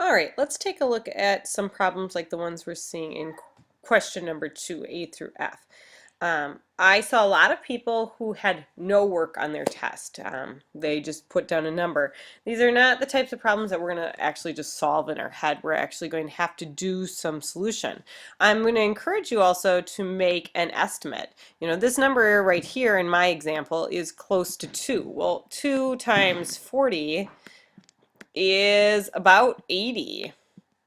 All right, let's take a look at some problems like the ones we're seeing in question number 2, A through F. I saw a lot of people who had no work on their test. They just put down a number. These are not the types of problems that we're going to actually just solve in our head. We're actually going to have to do some solution. I'm going to encourage you also to make an estimate. You know, this number right here in my example is close to 2. Well, 2 times 40 is about 80.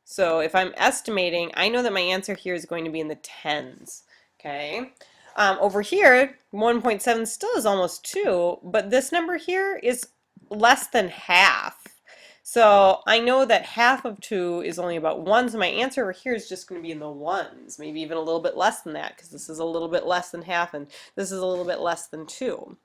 So if I'm estimating, I know that my answer here is going to be in the tens. Okay. Over here, 1.7 still is almost 2, but this number here is less than half. So I know that half of 2 is only about 1, so my answer over here is just going to be in the ones, maybe even a little bit less than that, because this is a little bit less than half and this is a little bit less than 2.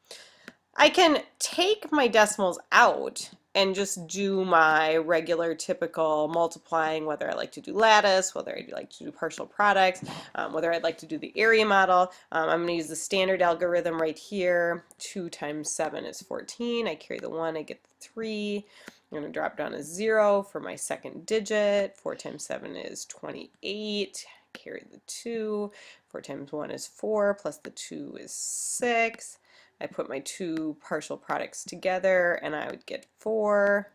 I can take my decimals out and just do my regular typical multiplying, whether I like to do lattice, whether I like to do partial products, whether I'd like to do the area model. I'm going to use the standard algorithm right here. 2 times 7 is 14. I carry the 1, I get the 3. I'm going to drop down a 0 for my second digit. 4 times 7 is 28. Carry the 2. 4 times 1 is 4, plus the 2 is 6. I put my two partial products together and I would get 4.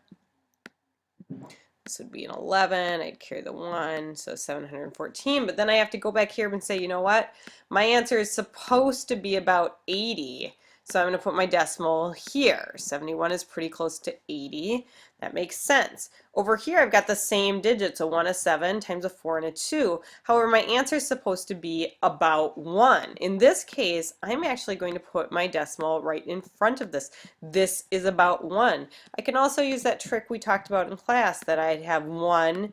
This would be an 11. I'd carry the 1, so 714. But then I have to go back here and say, you know what? My answer is supposed to be about 80. So I'm going to put my decimal here. 71 is pretty close to 80. That makes sense. Over here I've got the same digits, a 1, a 7 times a 4 and a 2. However, my answer is supposed to be about 1. In this case, I'm actually going to put my decimal right in front of this. This is about 1. I can also use that trick we talked about in class that I'd have 1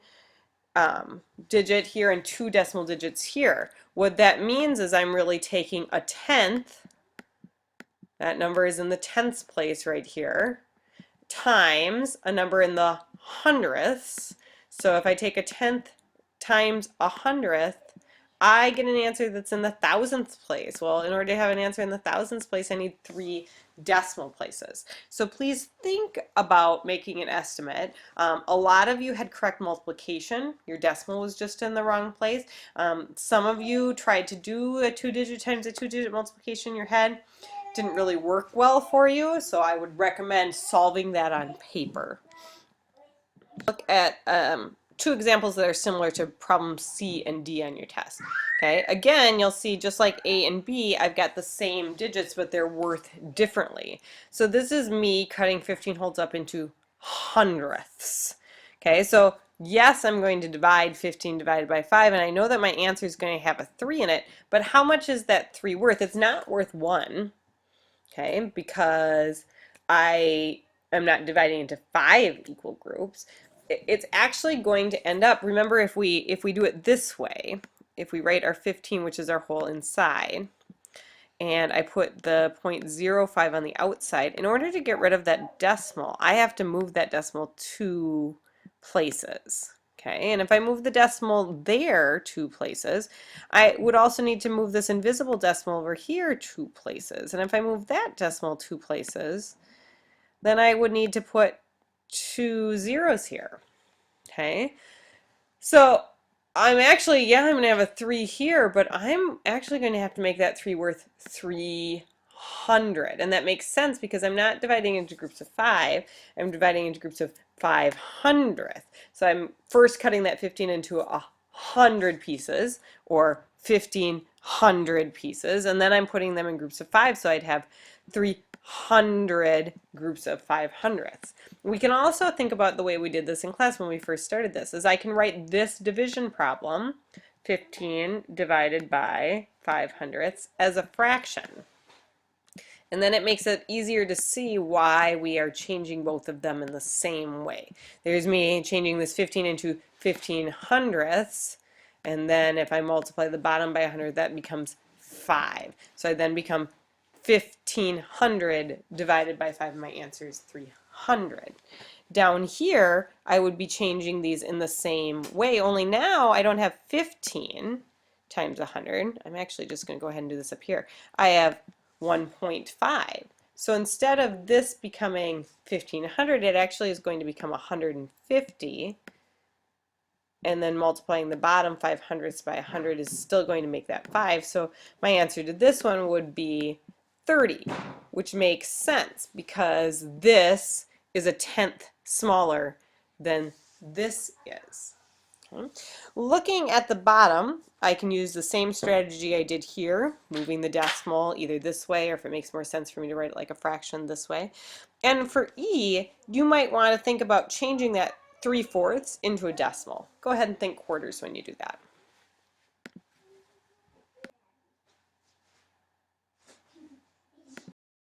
digit here and 2 decimal digits here. What that means is I'm really taking a tenth. That number is in the tenths place right here, times a number in the hundredths. So if I take a tenth times a hundredth, I get an answer that's in the thousandth place. Well, in order to have an answer in the thousandth place, I need 3 decimal places. So please think about making an estimate. A lot of you had correct multiplication. Your decimal was just in the wrong place. Some of you tried to do a 2-digit times a 2-digit multiplication in your head. Didn't really work well for you, so I would recommend solving that on paper. Look at 2 examples that are similar to problem C and D on your test. Okay, again, you'll see just like A and B, I've got the same digits, but they're worth differently. So this is me cutting 15 holds up into hundredths. Okay, so yes, I'm going to divide 15 divided by 5, and I know that my answer is going to have a 3 in it, but how much is that 3 worth? It's not worth 1. Okay, because I am not dividing into 5 equal groups. It's actually going to end up, remember if we do it this way, if we write our 15, which is our whole inside, and I put the 0.05 on the outside, in order to get rid of that decimal, I have to move that decimal 2 places. Okay, and if I move the decimal there 2 places, I would also need to move this invisible decimal over here 2 places. And if I move that decimal 2 places, then I would need to put 2 zeros here. Okay, so I'm actually, yeah, I'm going to have a 3 here, but I'm actually going to have to make that 3 worth 300. And that makes sense because I'm not dividing into groups of 5, I'm dividing into groups of 500th. So I'm first cutting that 15 into 100 pieces, or 1500 pieces, and then I'm putting them in groups of 5, so I'd have 300 groups of 500ths. We can also think about the way we did this in class when we first started this, is I can write this division problem, 15 divided by 500ths, as a fraction. And then it makes it easier to see why we are changing both of them in the same way. There's me changing this 15 into 1500ths, and then if I multiply the bottom by 100, that becomes 5. So I then become 1500 divided by 5, and my answer is 300. Down here, I would be changing these in the same way, only now I don't have 15 times 100. I'm actually just going to go ahead and do this up here. I have 1.5. So instead of this becoming 1500, it actually is going to become 150 and then multiplying the bottom 5/100 by 100 is still going to make that 5. So my answer to this one would be 30, which makes sense because this is a tenth smaller than this is. Okay. Looking at the bottom, I can use the same strategy I did here, moving the decimal either this way, or if it makes more sense for me to write it like a fraction, this way. And for E, you might want to think about changing that 3/4 into a decimal. Go ahead and think quarters when you do that.